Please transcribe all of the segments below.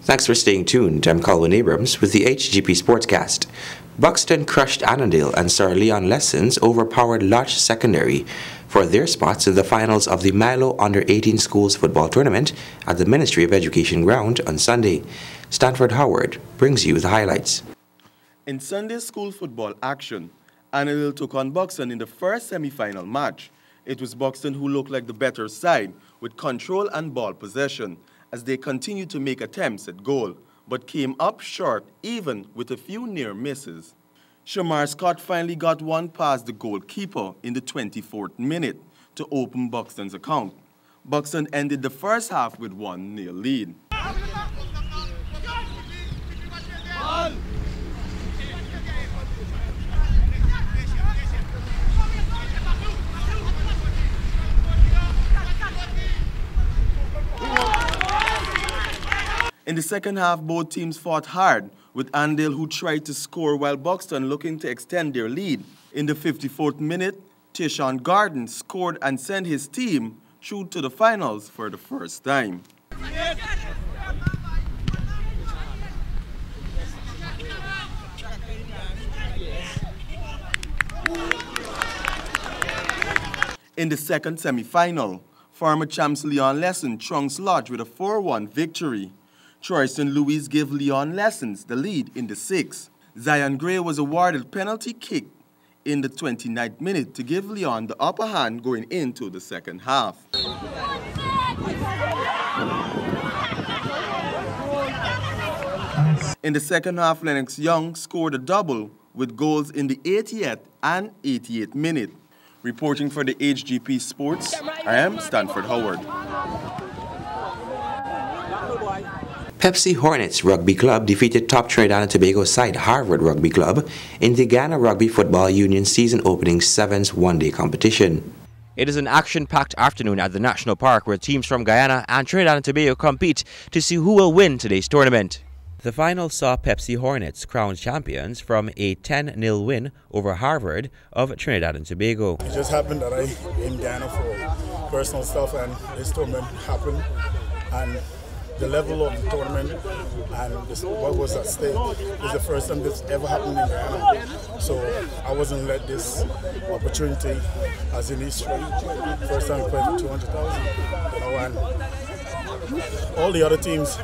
Thanks for staying tuned. I'm Colin Abrams with the HGP Sportscast. Buxton crushed Annandale and Sir Leon Lessons overpowered Loch Secondary for their spots in the finals of the Milo Under-18 Schools Football Tournament at the Ministry of Education ground on Sunday. Stanford Howard brings you the highlights. In Sunday's school football action, Annandale took on Buxton in the first semi-final match. It was Buxton who looked like the better side with control and ball possession, as they continued to make attempts at goal, but came up short even with a few near misses. Shamar Scott finally got one past the goalkeeper in the 24th minute to open Buxton's account. Buxton ended the first half with 1-0 lead. In the second half, both teams fought hard, with Annandale who tried to score while Buxton looking to extend their lead. In the 54th minute, Tishon Garden scored and sent his team through to the finals for the first time. In the second semi-final, former champs Leon Lessons trounced Lodge with a 4-1 victory. Troyston Louis gave Leon Lessons the lead in the 6th. Zion Gray was awarded penalty kick in the 29th minute to give Leon the upper hand going into the second half. In the second half, Lennox Young scored a double with goals in the 80th and 88th minute. Reporting for the HGP Sports, I am Stanford Howard. Pepsi Hornets Rugby Club defeated top Trinidad and Tobago side Harvard Rugby Club in the Ghana Rugby Football Union season-opening Sevens one-day competition. It is an action-packed afternoon at the National Park where teams from Guyana and Trinidad and Tobago compete to see who will win today's tournament. The final saw Pepsi Hornets crowned champions from a 10-0 win over Harvard of Trinidad and Tobago. It just happened that I'm in Ghana for personal stuff and this tournament happened, and the level of the tournament and what was at stake is the first time this ever happened in Ghana. So I wasn't let this opportunity as in history. First time I played for 200,000. You know, and all the other teams,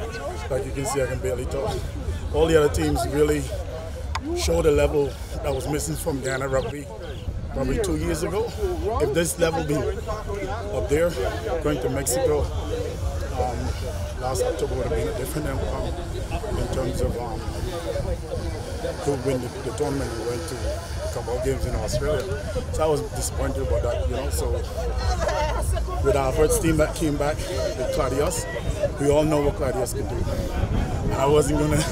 like you can see, I can barely talk. All the other teams really showed a level that was missing from Ghana rugby probably 2 years ago. If this level be up there, going to Mexico, last October would have been a different outcome in terms of who win the tournament and went to a couple of games in Australia. So I was disappointed about that, you know. So with our first team that came back with Claudius, we all know what Claudius can do. And I wasn't going to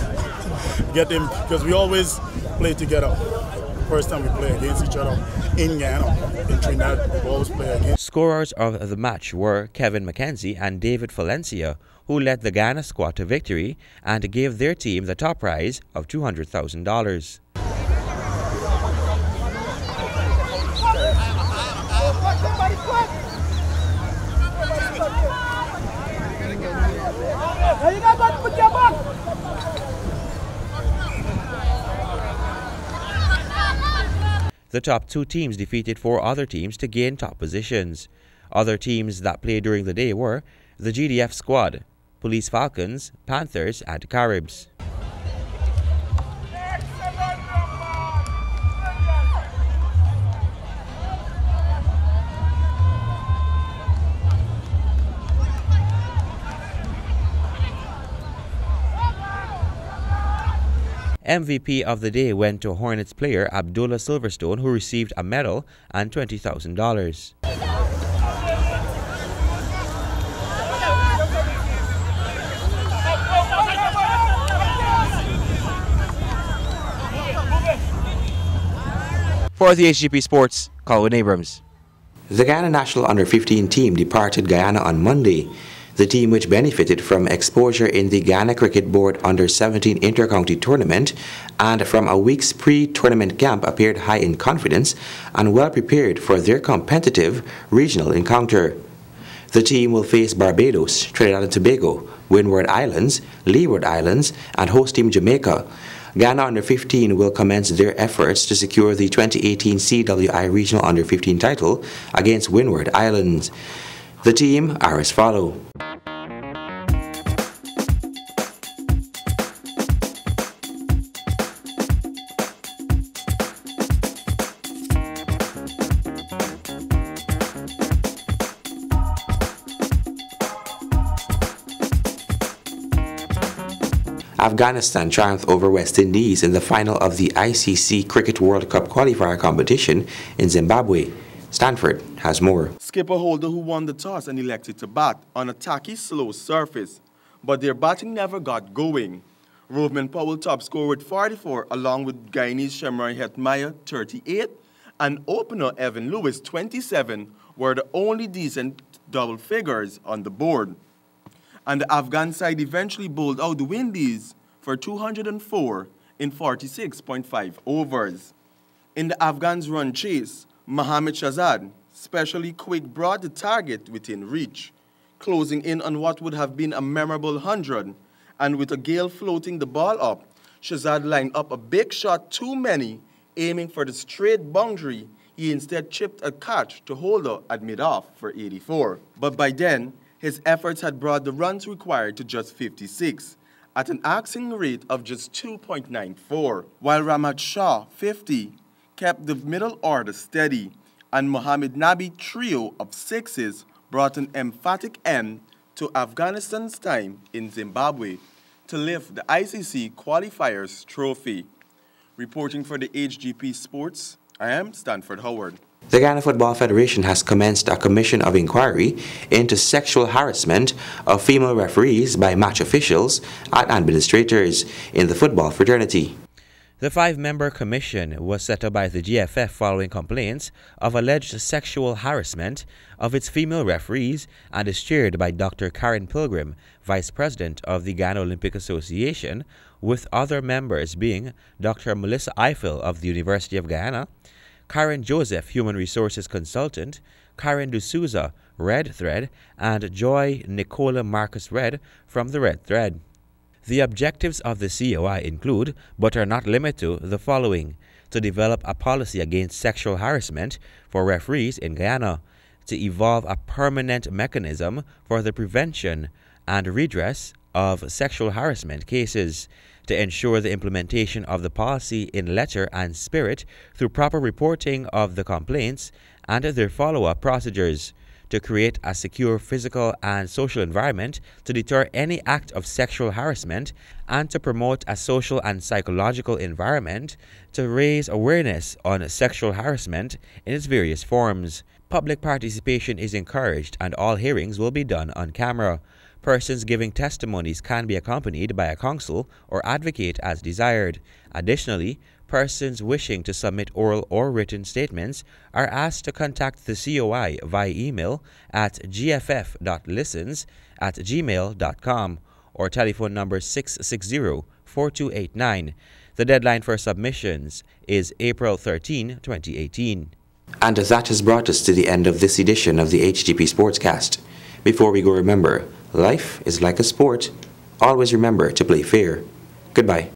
get him because we always play together. First time we play against each other in Ghana, in Trinidad, we always play against. Scorers of the match were Kevin McKenzie and David Valencia, who led the Ghana squad to victory and gave their team the top prize of $200,000. The top two teams defeated 4 other teams to gain top positions. Other teams that played during the day were the GDF squad, Police Falcons, Panthers, and Caribs. MVP of the day went to Hornets player Abdullah Silverstone, who received a medal and $20,000. For the HGP Sports, Colin Abrams. The Ghana national under-15 team departed Guyana on Monday. The team, which benefited from exposure in the Ghana Cricket Board Under-17 Inter-County Tournament and from a week's pre-tournament camp, appeared high in confidence and well prepared for their competitive regional encounter. The team will face Barbados, Trinidad and Tobago, Windward Islands, Leeward Islands, and host team Jamaica. Ghana Under-15 will commence their efforts to secure the 2018 CWI Regional Under-15 title against Windward Islands. The team are as follows. Afghanistan triumphed over West Indies in the final of the ICC Cricket World Cup qualifier competition in Zimbabwe. Stanford has more. Skipper Holder, who won the toss and elected to bat on a tacky, slow surface, but their batting never got going. Roveman Powell top scorer with 44, along with Guyanese Shemroy Hetmeyer 38, and opener Evan Lewis 27 were the only decent double figures on the board. And the Afghan side eventually bowled out the Windies for 204 in 46.5 overs. In the Afghans' run chase, Mohammad Shahzad, specially quick, brought the target within reach, closing in on what would have been a memorable 100, and with a gale floating the ball up, Shahzad lined up a big shot too many, aiming for the straight boundary. He instead chipped a catch to Holder at mid-off for 84. But by then, his efforts had brought the runs required to just 56, at an asking rate of just 2.94, while Ramat Shah, 50, kept the middle order steady, and Mohammad Nabi trio of sixes brought an emphatic end to Afghanistan's time in Zimbabwe to lift the ICC Qualifiers trophy. Reporting for the HGP Sports, I am Stanford Howard. The Ghana Football Federation has commenced a commission of inquiry into sexual harassment of female referees by match officials and administrators in the football fraternity. The 5-member commission was set up by the GFF following complaints of alleged sexual harassment of its female referees and is chaired by Dr. Karen Pilgrim, Vice President of the Ghana Olympic Association, with other members being Dr. Melissa Eiffel of the University of Guyana, Karen Joseph, Human Resources Consultant, Karen D'Souza, Red Thread, and Joy Nicola Marcus Red from the Red Thread. The objectives of the COI include, but are not limited to, the following: to develop a policy against sexual harassment for referees in Guyana, to evolve a permanent mechanism for the prevention and redress of sexual harassment cases, to ensure the implementation of the policy in letter and spirit through proper reporting of the complaints and their follow-up procedures, to create a secure physical and social environment to deter any act of sexual harassment, and to promote a social and psychological environment to raise awareness on sexual harassment in its various forms. Public participation is encouraged and all hearings will be done on camera. Persons giving testimonies can be accompanied by a counsel or advocate as desired. Additionally, persons wishing to submit oral or written statements are asked to contact the COI via email at gff.listens@gmail.com or telephone number 660-4289. The deadline for submissions is April 13, 2018. And that has brought us to the end of this edition of the HGP Sportscast. Before we go, remember, life is like a sport. Always remember to play fair. Goodbye.